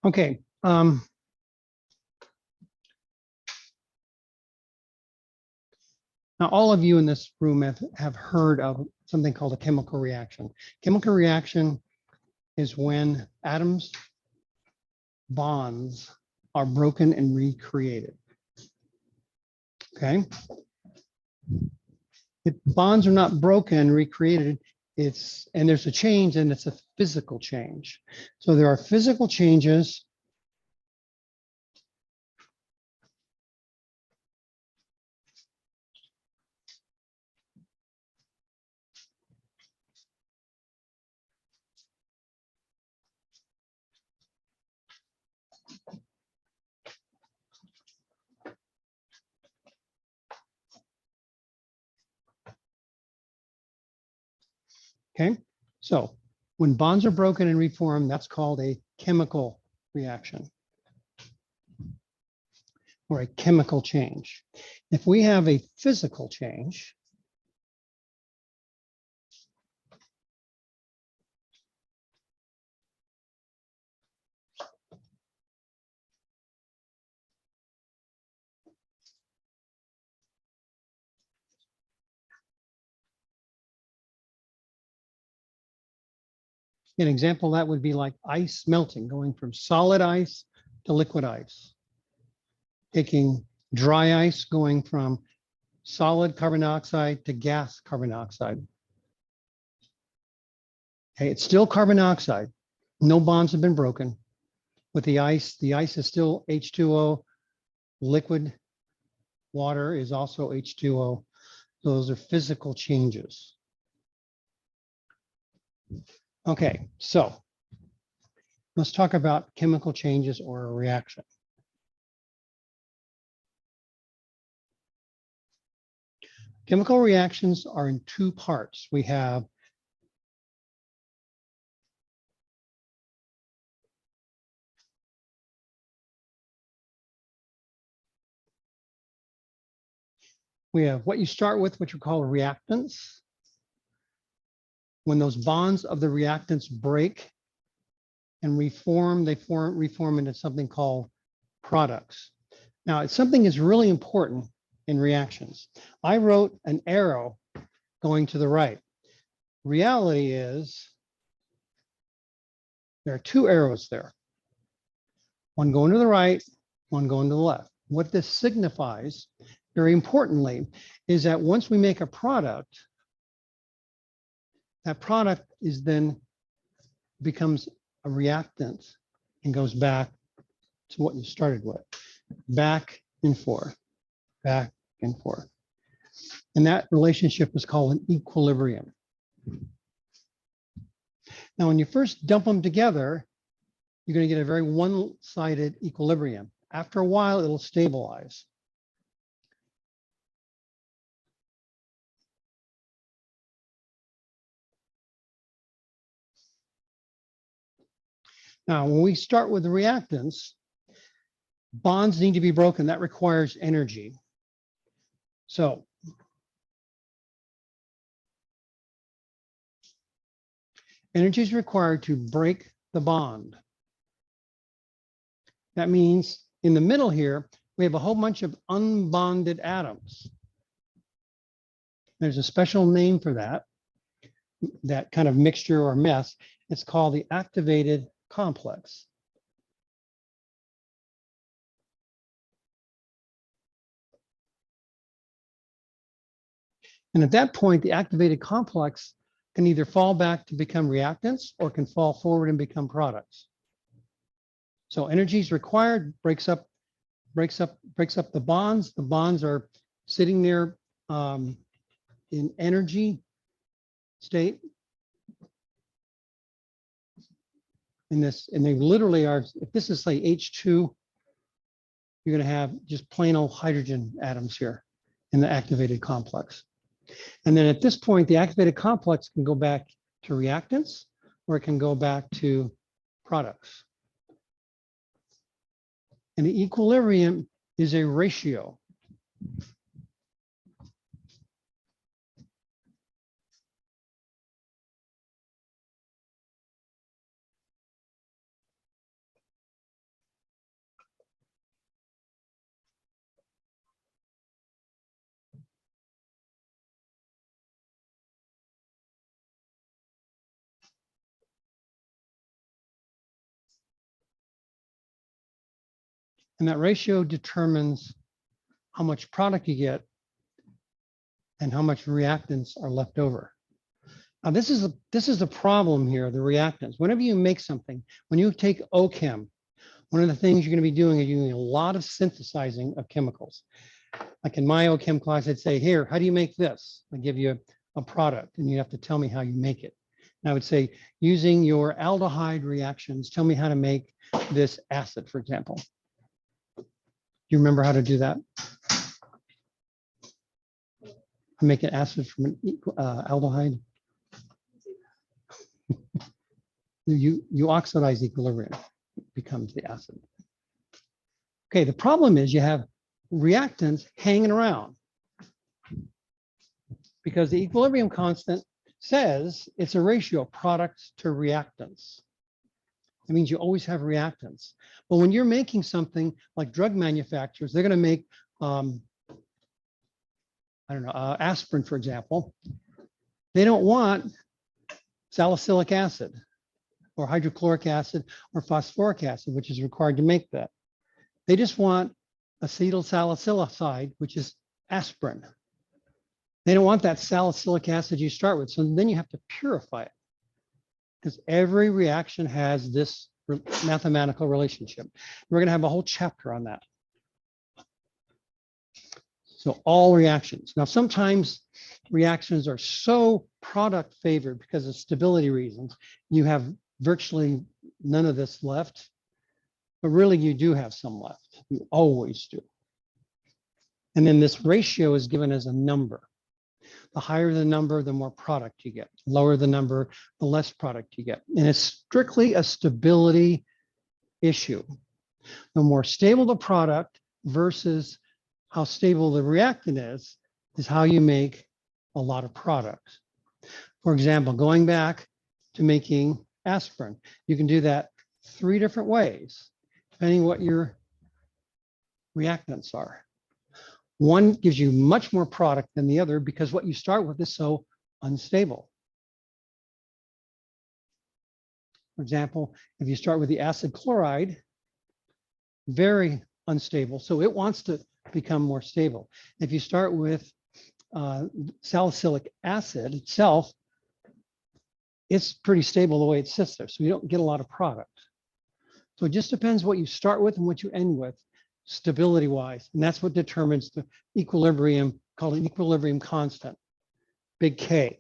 Okay. Now, all of you in this room have heard of something called a chemical reaction. Chemical reaction is when atoms bonds are broken and recreated. Okay. If bonds are not broken, recreated, and there's a change, and it's a physical change. So there are physical changes. Okay. So when bonds are broken and reformed, that's called a chemical reaction or a chemical change. If we have a physical change, an example that would be like ice melting, going from solid ice to liquid ice. Taking dry ice, going from solid carbon dioxide to gas carbon dioxide. Okay, it's still carbon dioxide. No bonds have been broken. With the ice is still H2O. Liquid water is also H2O. Those are physical changes. Okay, so let's talk about chemical changes or a reaction. Chemical reactions are in two parts. We have what you start with, which we call reactants. When those bonds of the reactants break and reform, they reform into something called products. Now, it's something that's really important in reactions. I wrote an arrow going to the right. Reality is there are two arrows there. One going to the right, one going to the left. What this signifies, very importantly, is that once we make a product, that product is then becomes a reactant and goes back to what you started with. Back and forth, back and forth. And that relationship is called an equilibrium. Now, when you first dump them together, you're going to get a very one-sided equilibrium. After a while, it'll stabilize. Now, when we start with the reactants, bonds need to be broken. That requires energy. So energy is required to break the bond. That means in the middle here, we have a whole bunch of unbonded atoms. There's a special name for that kind of mixture or mess. It's called the activated complex. And at that point, the activated complex can either fall back to become reactants or can fall forward and become products. So energy is required, breaks up the bonds. The bonds are sitting there in energy state. And they literally are, if this is say H2, you're going to have just plain old hydrogen atoms here in the activated complex. And then at this point, the activated complex can go back to reactants or it can go back to products. And the equilibrium is a ratio. And that ratio determines how much product you get and how much reactants are left over. Now, this is the problem here, the reactants. Whenever you make something, when you take OChem, one of the things you're going to be doing is doing a lot of synthesizing of chemicals. Like in my OChem class, I'd say, here, how do you make this? I give you a product and you have to tell me how you make it. And I would say, using your aldehyde reactions, tell me how to make this acid, for example. Do you remember how to do that? Make an acid from an aldehyde. You oxidize equilibrium, it becomes the acid. Okay, the problem is you have reactants hanging around because the equilibrium constant says it's a ratio of products to reactants. It means you always have reactants. But when you're making something like drug manufacturers, they're going to make, aspirin, for example. They don't want salicylic acid or hydrochloric acid or phosphoric acid, which is required to make that. They just want acetylsalicylate, which is aspirin. They don't want that salicylic acid you start with. So then you have to purify it because every reaction has this mathematical relationship. We're going to have a whole chapter on that. So all reactions. Now, sometimes reactions are so product favored because of stability reasons, you have virtually none of this left, but really you do have some left. You always do. And then this ratio is given as a number. The higher the number, the more product you get. Lower the number, the less product you get. And it's strictly a stability issue. The more stable the product versus how stable the reactant is how you make a lot of products. For example, going back to making aspirin, you can do that 3 different ways, depending what your reactants are. One gives you much more product than the other because what you start with is so unstable. For example, if you start with the acid chloride, very unstable, so it wants to become more stable. If you start with salicylic acid itself, it's pretty stable the way it sits there, so you don't get a lot of product. So it just depends what you start with and what you end with, stability-wise, and that's what determines the equilibrium, called an equilibrium constant, big K.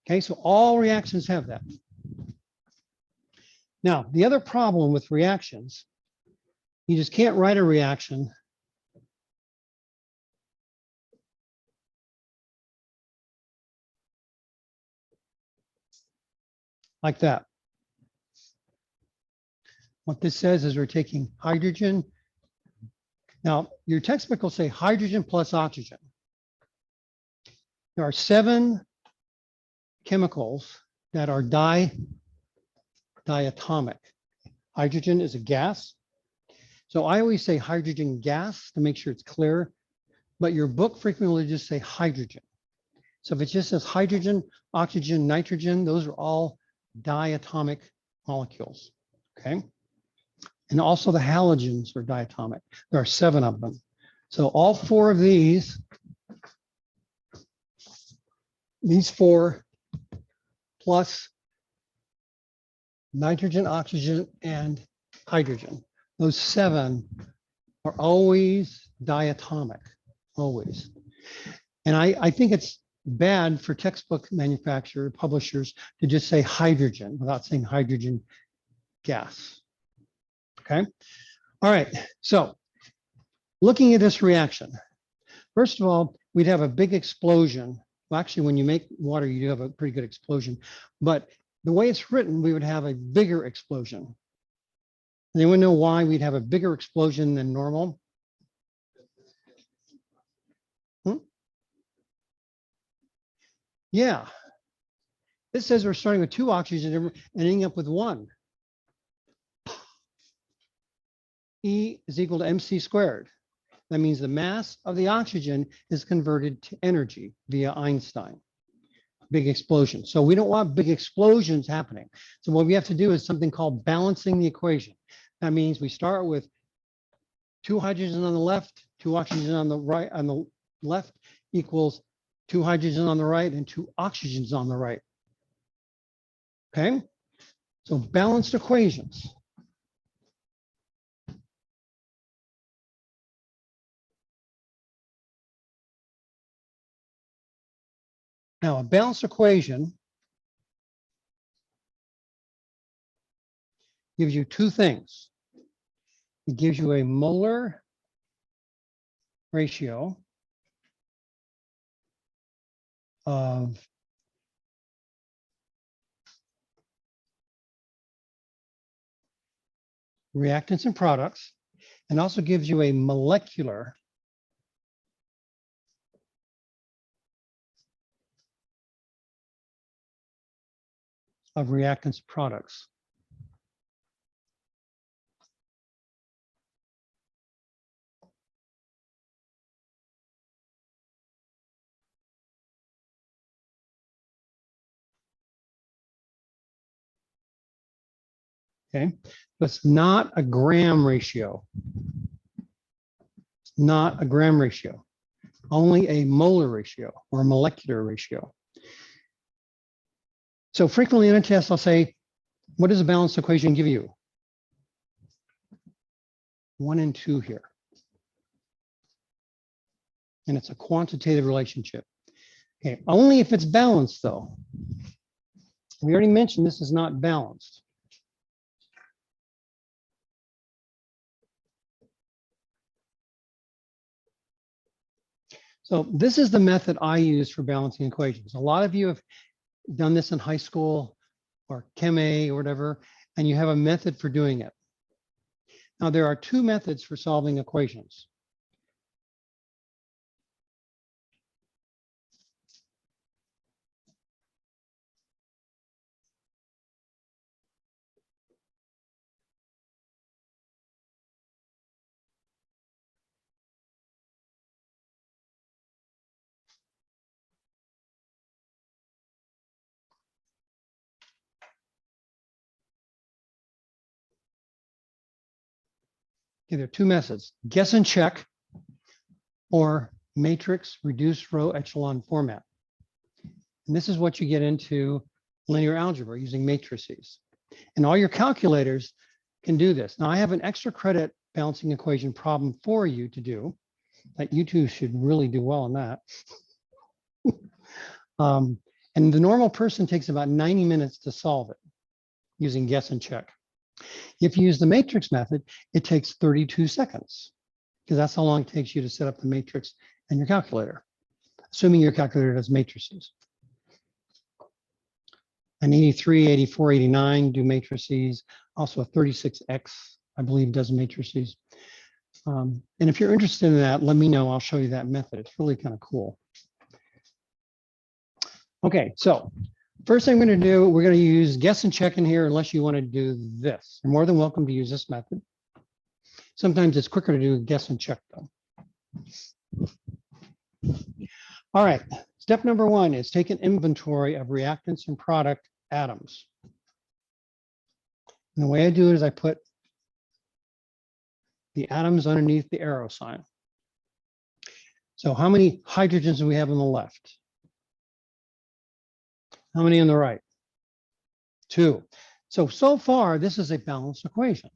Okay, so all reactions have that. Now, the other problem with reactions, you just can't write a reaction like that. What this says is we're taking hydrogen. Now, your textbook will say hydrogen plus oxygen. There are 7 chemicals that are diatomic. Hydrogen is a gas. So I always say hydrogen gas to make sure it's clear, but your book frequently just say hydrogen. So if it just says hydrogen, oxygen, nitrogen, those are all diatomic molecules, okay? And also the halogens are diatomic. There are 7 of them. So all 4 of these 4 plus nitrogen, oxygen, and hydrogen, those 7 are always diatomic, always. And I think it's bad for textbook manufacturer publishers to just say hydrogen without saying hydrogen gas. Okay. All right. So looking at this reaction, first of all, we'd have a big explosion. Well, actually, when you make water, you do have a pretty good explosion. But the way it's written, we would have a bigger explosion. Anyone know why we'd have a bigger explosion than normal? Yeah. This says we're starting with 2 oxygen and ending up with 1. E is equal to mc squared. That means the mass of the oxygen is converted to energy via Einstein. Big explosion. So we don't want big explosions happening. So what we have to do is something called balancing the equation. That means we start with 2 hydrogens on the left, 2 oxygens on the right, on the left equals 2 hydrogens on the right and 2 oxygens on the right. Okay, so balanced equations. Now, a balanced equation gives you 2 things. It gives you a molar ratio of reactants and products, and also gives you a molecular of reactants and products. Okay, that's not a gram ratio. It's not a gram ratio, only a molar ratio or a molecular ratio. So frequently in a test, I'll say, what does a balanced equation give you? 1 and 2 here. And it's a quantitative relationship. Okay, only if it's balanced though. We already mentioned this is not balanced. So this is the method I use for balancing equations. A lot of you have done this in high school or Chem A or whatever, and you have a method for doing it. Now, there are 2 methods for solving equations. Okay, there are 2 methods, guess and check or matrix reduced row echelon format. And this is what you get into linear algebra using matrices. And all your calculators can do this. Now I have an extra credit balancing equation problem for you to do that you two should really do well on that. And the normal person takes about 90 minutes to solve it using guess and check. If you use the matrix method, it takes 32 seconds because that's how long it takes you to set up the matrix and your calculator, assuming your calculator does matrices. An 83, 84, 89 do matrices. Also a 36X, I believe, does matrices. And if you're interested in that, let me know. I'll show you that method. It's really kind of cool. Okay, so first thing I'm going to do, we're going to use guess and check in here unless you want to do this. You're more than welcome to use this method. Sometimes it's quicker to do guess and check though. All right, step number 1 is take an inventory of reactants and product atoms. And the way I do it is I put the atoms underneath the arrow sign. So how many hydrogens do we have on the left? How many on the right? 2. So far, this is a balanced equation.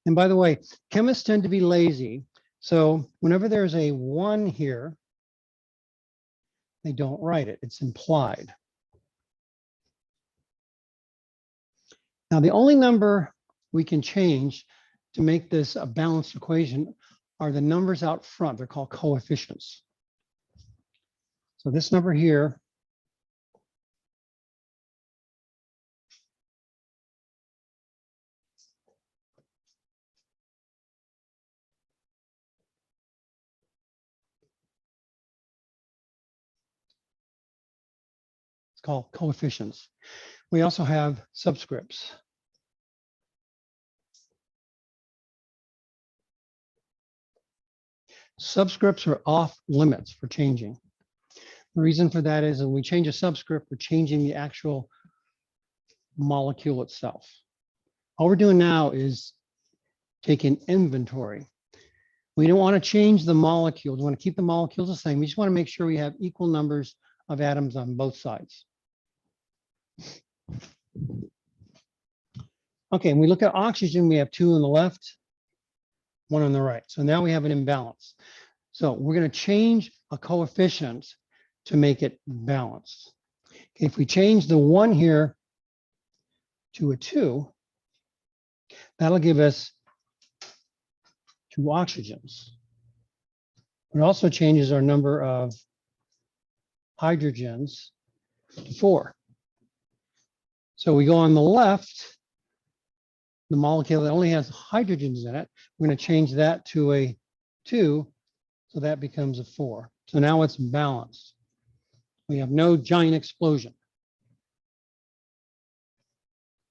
And by the way, chemists tend to be lazy. So whenever there's a 1 here, they don't write it. It's implied. Now, the only number we can change to make this a balanced equation are the numbers out front. They're called coefficients. So this number here it's called coefficients. We also have subscripts. Subscripts are off limits for changing. The reason for that is when we change a subscript, we're changing the actual molecule itself. All we're doing now is taking inventory. We don't want to change the molecules. We want to keep the molecules the same. We just want to make sure we have equal numbers of atoms on both sides. Okay, and we look at oxygen, we have 2 on the left, 1 on the right. So now we have an imbalance. So we're going to change a coefficient to make it balanced. Okay, if we change the 1 here to a 2, that'll give us 2 oxygens. It also changes our number of hydrogens to 4. So we go on the left, the molecule that only has hydrogens in it, we're going to change that to a 2, so that becomes a 4. So now it's balanced. We have no giant explosion.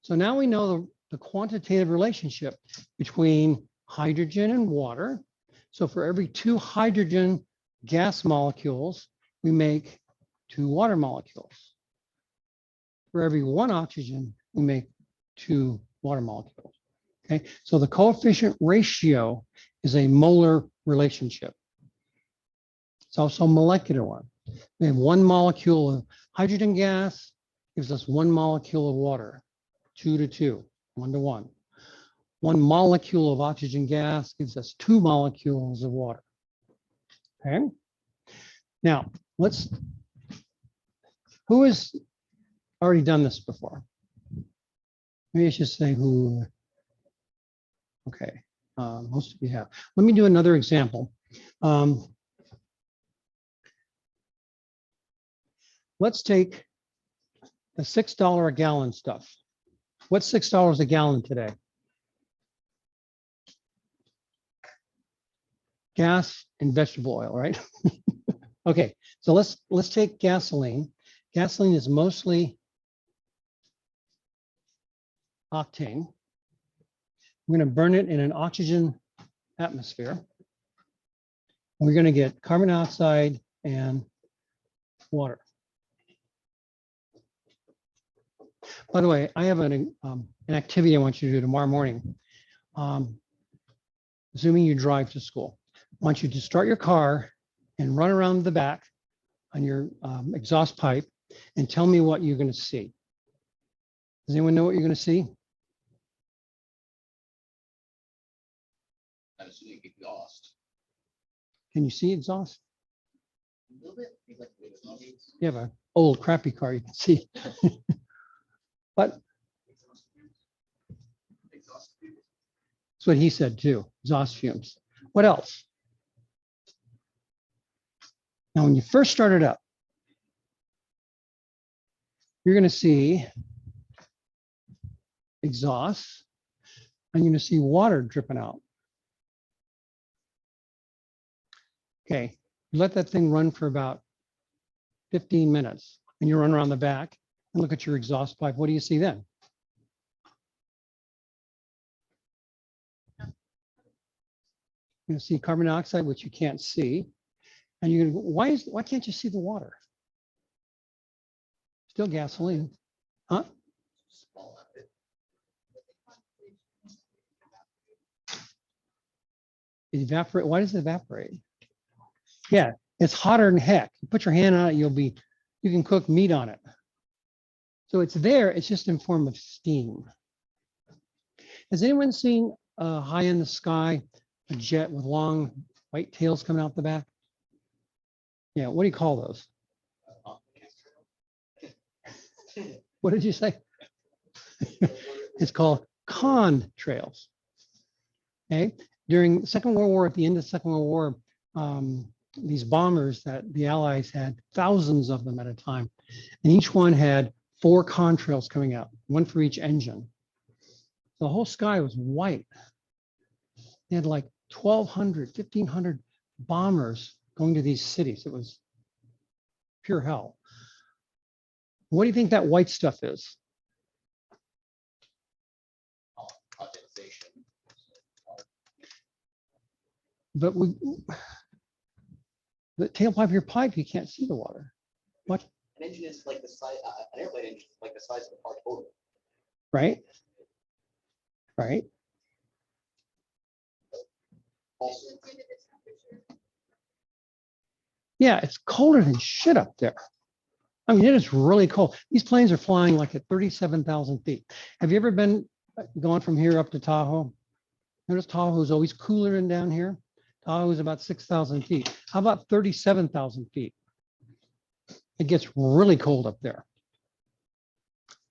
So now we know the quantitative relationship between hydrogen and water. So for every 2 hydrogen gas molecules, we make 2 water molecules. For every 1 oxygen, we make 2 water molecules. Okay, so the coefficient ratio is a molar relationship. It's also a molecular one. We have 1 molecule of hydrogen gas gives us 1 molecule of water, 2 to 2, 1 to 1. 1 molecule of oxygen gas gives us 2 molecules of water. Okay. Now, who has already done this before? Maybe I should say who. Okay, most of you have. Let me do another example. Let's take the $6 a gallon stuff. What's $6 a gallon today? Gas and vegetable oil, right? Okay, so let's take gasoline. Gasoline is mostly octane. We're going to burn it in an oxygen atmosphere. We're going to get carbon dioxide and water. By the way, I have an activity I want you to do tomorrow morning. Assuming you drive to school, I want you to start your car and run around the back on your exhaust pipe and tell me what you're going to see. Does anyone know what you're going to see? I'm assuming exhaust. Can you see exhaust? A little bit. You have an old crappy car, you can see. But that's what he said too, exhaust fumes. What else? Now, when you first start it up, you're going to see exhaust, and you're going to see water dripping out. Okay, you let that thing run for about 15 minutes, and you run around the back and look at your exhaust pipe. What do you see then? You're going to see carbon dioxide, which you can't see. And you're going to go, why can't you see the water? Still gasoline, huh? It evaporate. Why does it evaporate? Yeah, it's hotter than heck. You put your hand on it, you can cook meat on it. So it's there, it's just in form of steam. Has anyone seen high in the sky, a jet with long white tails coming out the back? Yeah, what do you call those? What did you say? It's called contrails. Okay, during the Second World War, at the end of the Second World War, these bombers that the Allies had, thousands of them at a time, and each one had 4 contrails coming out, 1 for each engine. The whole sky was white. They had like 1,200, 1,500 bombers going to these cities. It was pure hell. What do you think that white stuff is? But the tailpipe of your pipe, you can't see the water. What? An engine is like the size, an airplane engine is like the size of the car total. Right? right? Also, Yeah, it's colder than shit up there. I mean, it is really cold. These planes are flying like at 37,000 feet. Have you ever been gone from here up to Tahoe? Notice Tahoe is always cooler than down here. Tahoe is about 6,000 feet. How about 37,000 feet? It gets really cold up there.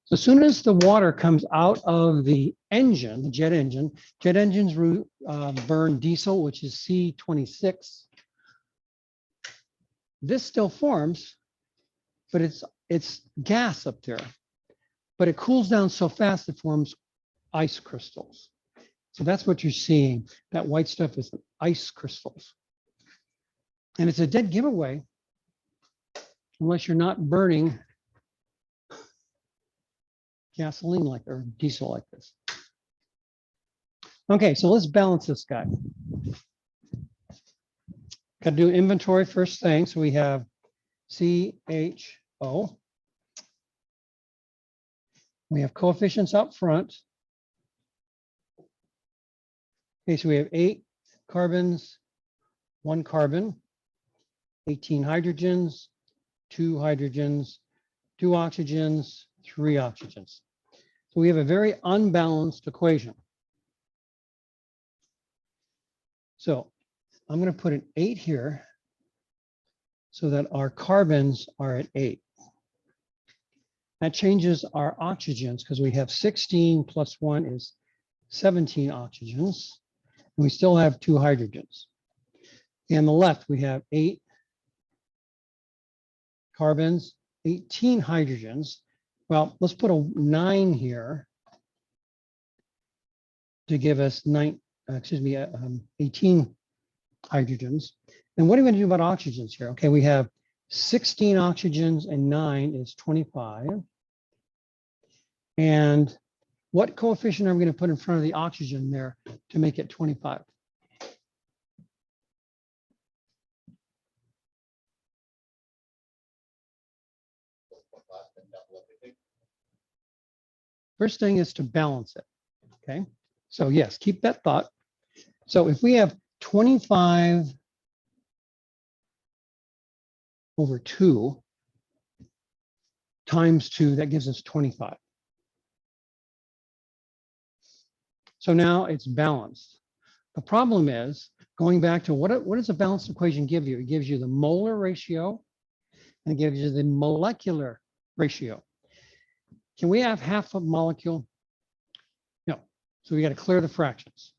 So as soon as the water comes out of the engine, the jet engines burn diesel, which is C26. This still forms, but it's gas up there. But it cools down so fast it forms ice crystals. So that's what you're seeing. That white stuff is ice crystals. And it's a dead giveaway unless you're not burning gasoline like or diesel like this. Okay, so let's balance this guy. Got to do inventory first thing. So we have CHO. We have coefficients up front. Okay, so we have 8 carbons, 1 carbon, 18 hydrogens, 2 hydrogens, 2 oxygens, 3 oxygens. So we have a very unbalanced equation. So I'm going to put an 8 here so that our carbons are at 8. That changes our oxygens because we have 16 plus 1 is 17 oxygens. And we still have 2 hydrogens. And on the left, we have 8 carbons, 18 hydrogens. Well, let's put a 9 here to give us 18 hydrogens. And what are we going to do about oxygens here? Okay, we have 16 oxygens and 9 is 25. And what coefficient are we going to put in front of the oxygen there to make it 25? First thing is to balance it, okay? So yes, keep that thought. So if we have 25 over 2 times 2, that gives us 25. So now it's balanced. The problem is, going back to what does a balanced equation give you? It gives you the molar ratio and it gives you the molecular ratio. Can we have half a molecule? No. So we got to clear the fractions.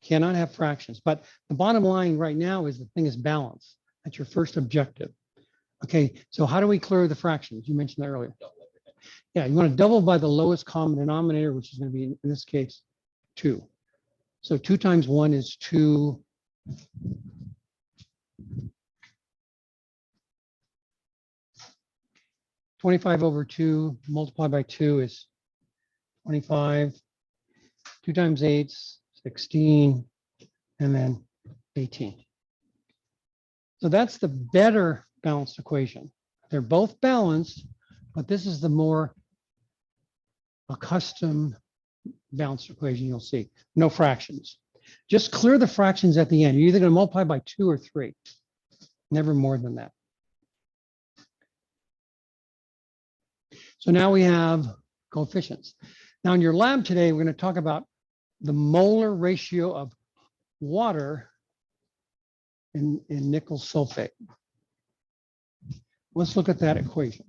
Cannot have fractions. But the bottom line right now is the thing is balanced. That's your first objective. Okay, so how do we clear the fractions? You mentioned that earlier. Yeah, you want to double by the lowest common denominator, which is going to be, in this case, 2. So 2 times 1 is 2. $25 over 2 multiplied by 2 is 25. 2 times 8 is 16, and then 18. So that's the better balanced equation. They're both balanced, but this is the more accustomed balanced equation you'll see. No fractions. Just clear the fractions at the end. You're either going to multiply by 2 or 3. Never more than that. So now we have coefficients. Now in your lab today, we're going to talk about the molar ratio of water in nickel sulfate. Let's look at that equation.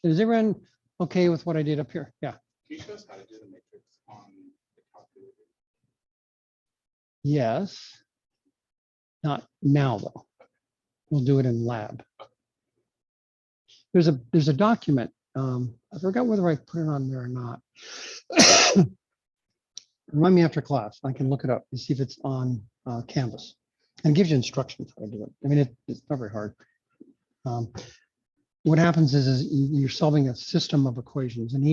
Is everyone okay with what I did up here? Yeah. Can you show us how to do the matrix on the calculator? Yes. Not now though. We'll do it in lab. There's a document. I forgot whether I put it on there or not. Remind me after class. I can look it up and see if it's on Canvas. And it gives you instructions how to do it. I mean, it's not very hard. What happens is you're solving a system of equations, and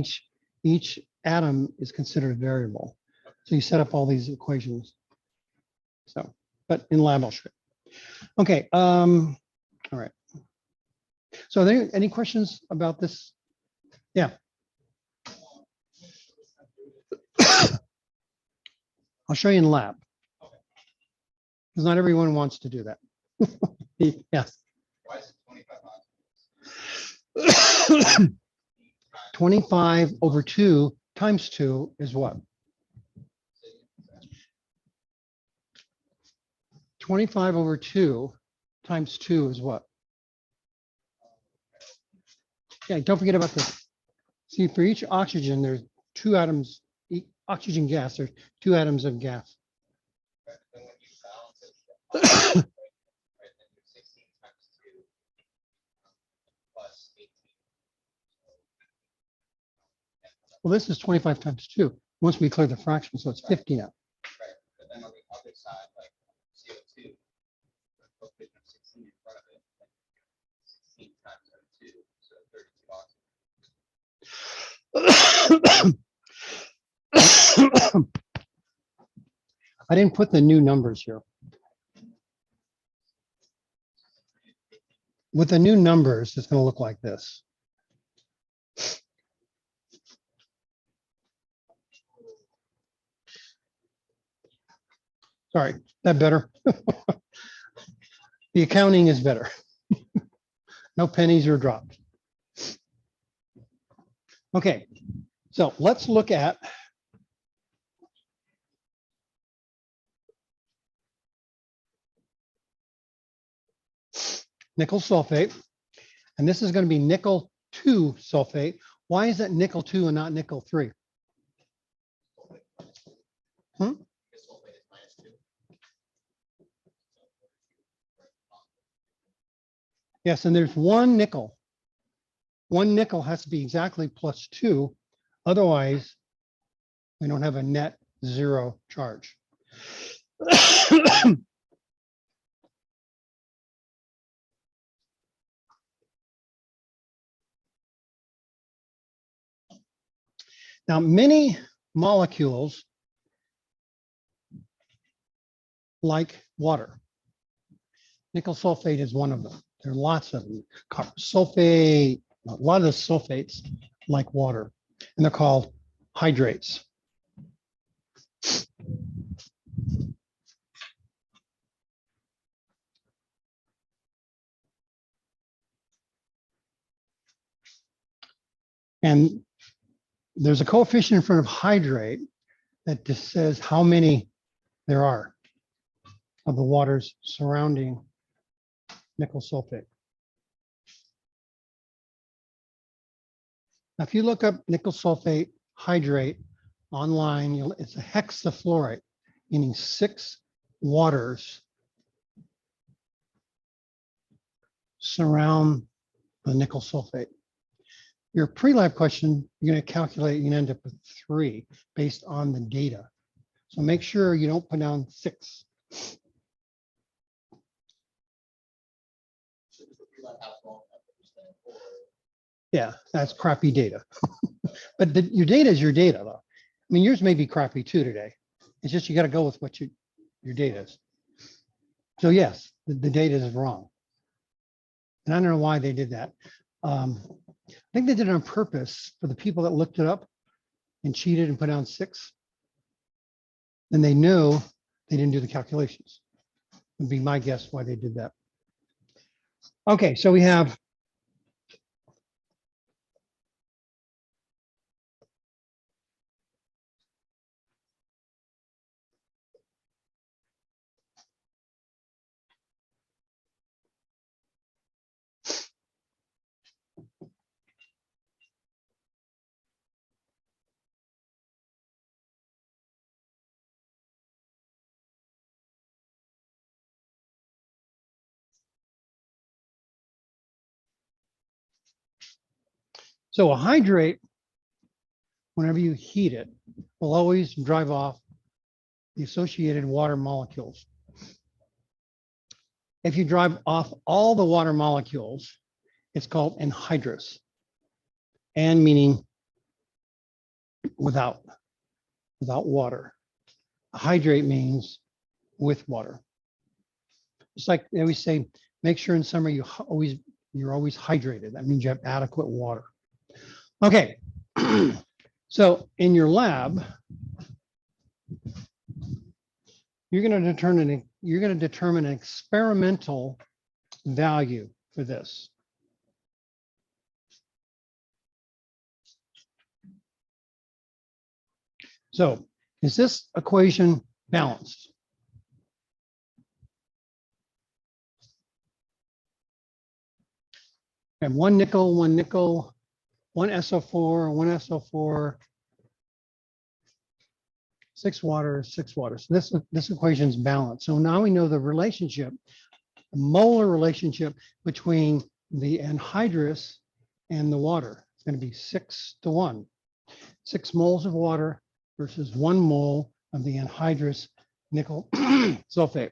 each atom is considered a variable. So you set up all these equations. So, but in lab, I'll show you. Okay. All right. So are there any questions about this? Yeah. I'll show you in lab. Because not everyone wants to do that. Yes. Why is it 25 miles? 25 over 2 times 2 is what? 25 over 2 times 2 is what? Yeah, don't forget about this. See, for each oxygen, there's 2 atoms, oxygen gas, there's 2 atoms of gas. But then when you balance it, right, then you're 16 times 2 plus 18. Well, this is 25 times 2. Once we clear the fraction, so it's 50 now. Right, but then on the other side, like CO2, the coefficient of 16 in front of it, like 16 times 2, so 32 oxygen. I didn't put the new numbers here. With the new numbers, it's going to look like this. Sorry, that better? The accounting is better. No pennies are dropped. Okay, so let's look at nickel sulfate. And this is going to be nickel 2 sulfate. Why is it nickel 2 and not nickel 3? This sulfate is -2. Yes, and there's one nickel. One nickel has to be exactly +2. Otherwise, we don't have a net 0 charge. Now, many molecules like water. Nickel sulfate is one of them. There are lots of them. Copper sulfate, a lot of the sulfates like water, and they're called hydrates. And there's a coefficient in front of hydrate that just says how many there are of the waters surrounding nickel sulfate. Now, if you look up nickel sulfate hydrate online, it's a hexafluoride, meaning 6 waters surround the nickel sulfate. Your pre-lab question, you're going to calculate, you end up with 3 based on the data. So make sure you don't put down 6. Yeah, that's crappy data. But your data is your data, though. I mean, yours may be crappy too today. It's just you got to go with what your data is. So yes, the data is wrong. And I don't know why they did that. I think they did it on purpose for the people that looked it up and cheated and put down 6. Then they knew they didn't do the calculations. Would be my guess why they did that. Okay, so we have so a hydrate, whenever you heat it, will always drive off the associated water molecules. If you drive off all the water molecules, it's called anhydrous. And meaning without water. A hydrate means with water. It's like they always say, make sure in summer you're always hydrated. That means you have adequate water. Okay, so in your lab, you're going to determine an experimental value for this. So is this equation balanced? I have one nickel, one SO4, one SO4, 6 water, 6 water. So this equation is balanced. So now we know the relationship, the molar relationship between the anhydrous and the water. It's going to be 6:1. 6 moles of water versus 1 mole of the anhydrous nickel sulfate.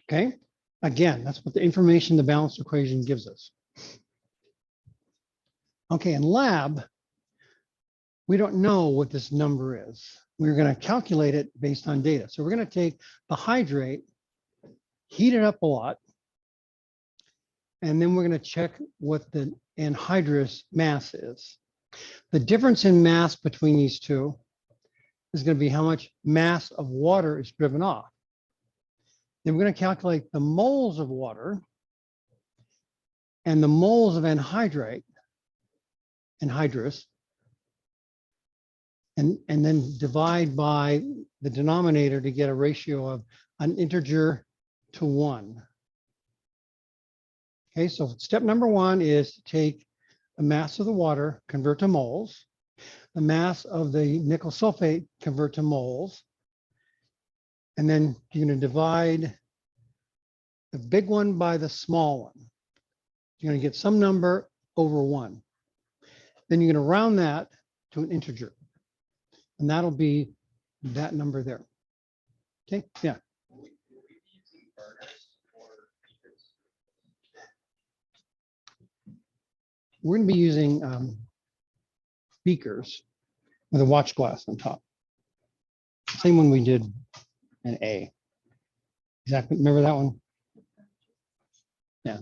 Okay, again, that's what the information the balanced equation gives us. Okay, in lab, we don't know what this number is. We're going to calculate it based on data. So we're going to take the hydrate, heat it up a lot, and then we're going to check what the anhydrous mass is. The difference in mass between these two is going to be how much mass of water is driven off. Then we're going to calculate the moles of water and the moles of anhydrous, and then divide by the denominator to get a ratio of an integer to 1. Okay, so step number 1 is to take the mass of the water, convert to moles, the mass of the nickel sulfate, convert to moles, and then you're going to divide the big one by the small one. You're going to get some number over 1. Then you're going to round that to an integer. And that'll be that number there. Okay, yeah. Will we be using burners or heaters? We're going to be using beakers with a watch glass on top. Same one we did in A. Exactly. Remember that one? Yeah.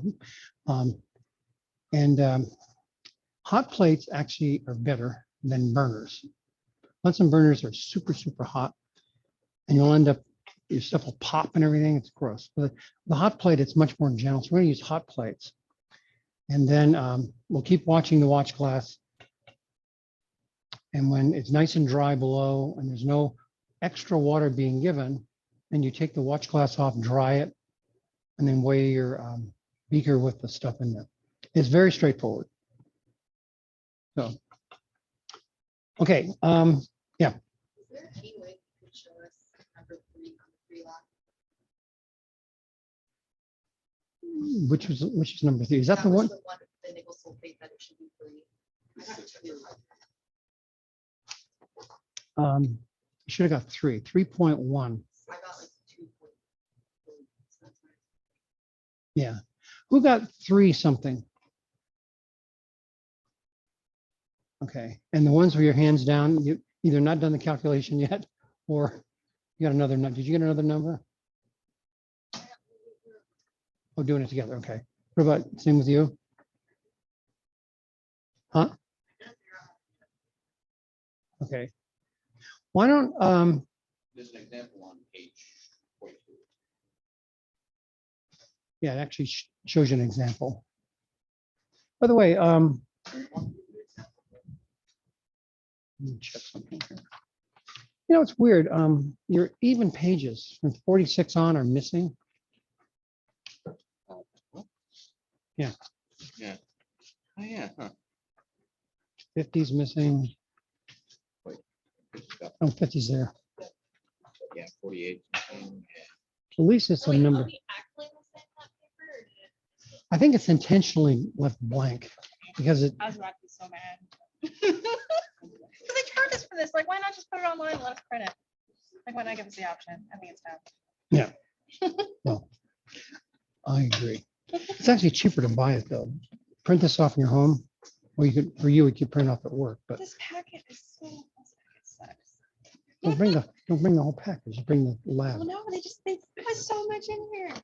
Hot plates actually are better than burners. Bunsen burners are super, super hot, and you'll end up, your stuff will pop and everything. It's gross. But the hot plate, it's much more gentle. So we're going to use hot plates. And then we'll keep watching the watch glass. And when it's nice and dry below and there's no extra water being given, then you take the watch glass off, dry it, and then weigh your beaker with the stuff in there. It's very straightforward. So, okay. Is there any way you could show us number 3 on the 3 log? Which is number 3? Is that the one? The one, the nickel sulfate that it should be 3. I got 2. You should have got 3.1. I got like 2.3. So that's nice. Yeah. Who got 3 something? Okay. And the ones with your hands down, you either not done the calculation yet, or you got another number. Did you get another number? Oh, doing it together. Okay. What about same with you? Huh? Okay. Why don't There's an example on page 42. yeah, it actually shows you an example. By the way, let me check something here. You know, it's weird. Your even pages from 46 on are missing. Yeah. Yeah. Oh, yeah. Huh. 50's missing. Oh, 50's there. Yeah, 48. Yeah. At least it's a number. I think it's intentionally left blank because it, I was about to be so mad. Because they charge us for this. Like, why not just put it online and let us print it? Like, why not give us the option? I think it's dumb. well, I agree. It's actually cheaper to buy it though. Print this off in your home, or you could, for you, you could print off at work, but This packet is so, this packet sucks. don't bring the whole package, just bring the lab. Well, no, they put so much in here.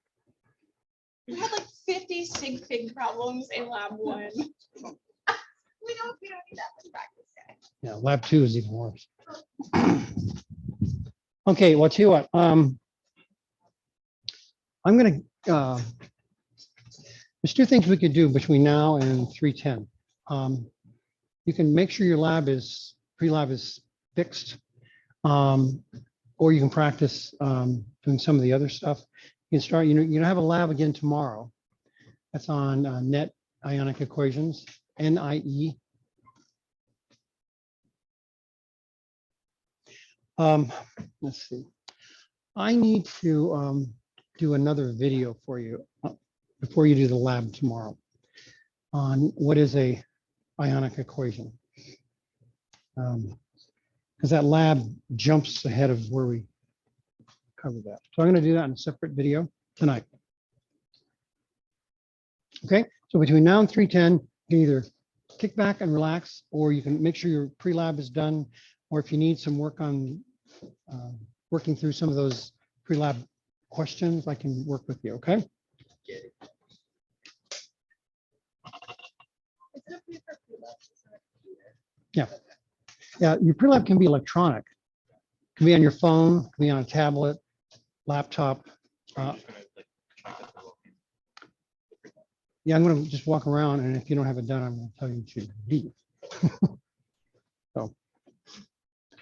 We had like 50 sig fig problems in lab 1. We don't need that much practice, guys. Yeah, lab 2 is even worse. Okay, well, tell you what, I'm gonna, there's two things we could do between now and 3:10. You can make sure your pre-lab is fixed. Or you can practice doing some of the other stuff. You can start, you have a lab again tomorrow. That's on net ionic equations, NIE. Let's see. I need to do another video for you before you do the lab tomorrow on what is a ionic equation. Because that lab jumps ahead of where we cover that. So I'm going to do that in a separate video tonight. Okay, so between now and 3:10, you can either kick back and relax, or you can make sure your pre-lab is done, or if you need some work on working through some of those pre-lab questions, I can work with you, okay? Is it okay for pre-labs on a computer? Yeah, your pre-lab can be electronic. Can be on your phone, can be on a tablet, laptop. Yeah, I'm going to just walk around, and if you don't have it done, I'm going to tell you to leave. So,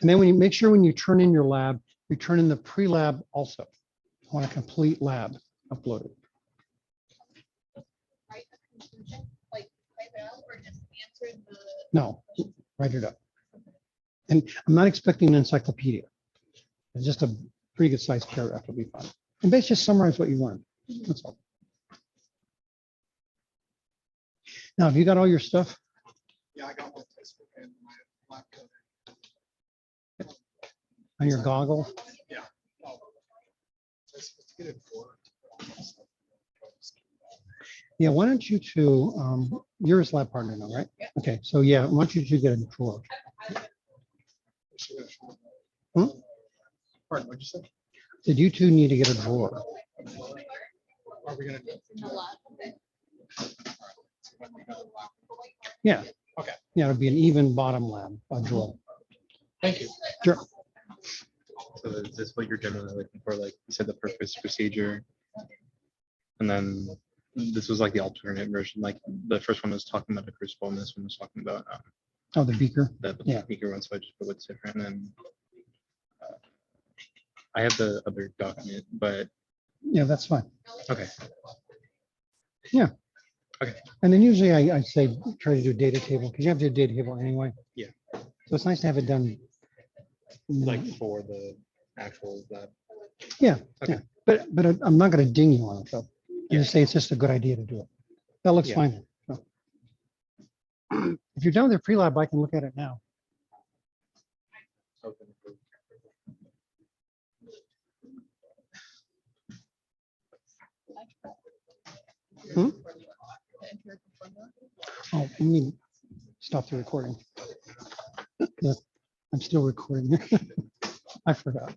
and then when you make sure when you turn in your lab, you turn in the pre-lab also. I want a complete lab uploaded. Write a conclusion, like type it out or just answer the. No, write it up. And I'm not expecting an encyclopedia. It's just a pretty good sized paragraph will be fine. And basically just summarize what you learned. That's all. Now, have you got all your stuff? Yeah, I got my textbook and my lab coat. On your goggle? Oh, let's get it for. Yeah, why don't you two, you're his lab partner now, right? Okay, so yeah, why don't you two get a drawer? Hmm? Pardon, what'd you say? Did you two need to get a drawer? Are we gonna do? It's in the lab. Yeah. Okay. Yeah, it'd be an even bottom lab, a drawer. Thank you. Sure. So is this what you're generally looking for? Like you said, the purpose, procedure, and then this was like the alternate version. Like the first one was talking about a crucible, and this one was talking about Oh, the beaker. the Yeah. speaker one. So I just put what's different. And then I have the other document, but Yeah, that's fine. okay. And then usually I say, try to do a data table, because you have to do a data table anyway. Yeah. So it's nice to have it done. Like for the actual lab. Yeah, Okay. yeah. But I'm not going to ding you on it, though. I just say it's just a good idea to do it. That looks Yeah. fine. So. If you're done with your pre-lab, I can look at it now. Open for- Hmm? Oh, let me stop the recording. Yeah, I'm still recording. I forgot.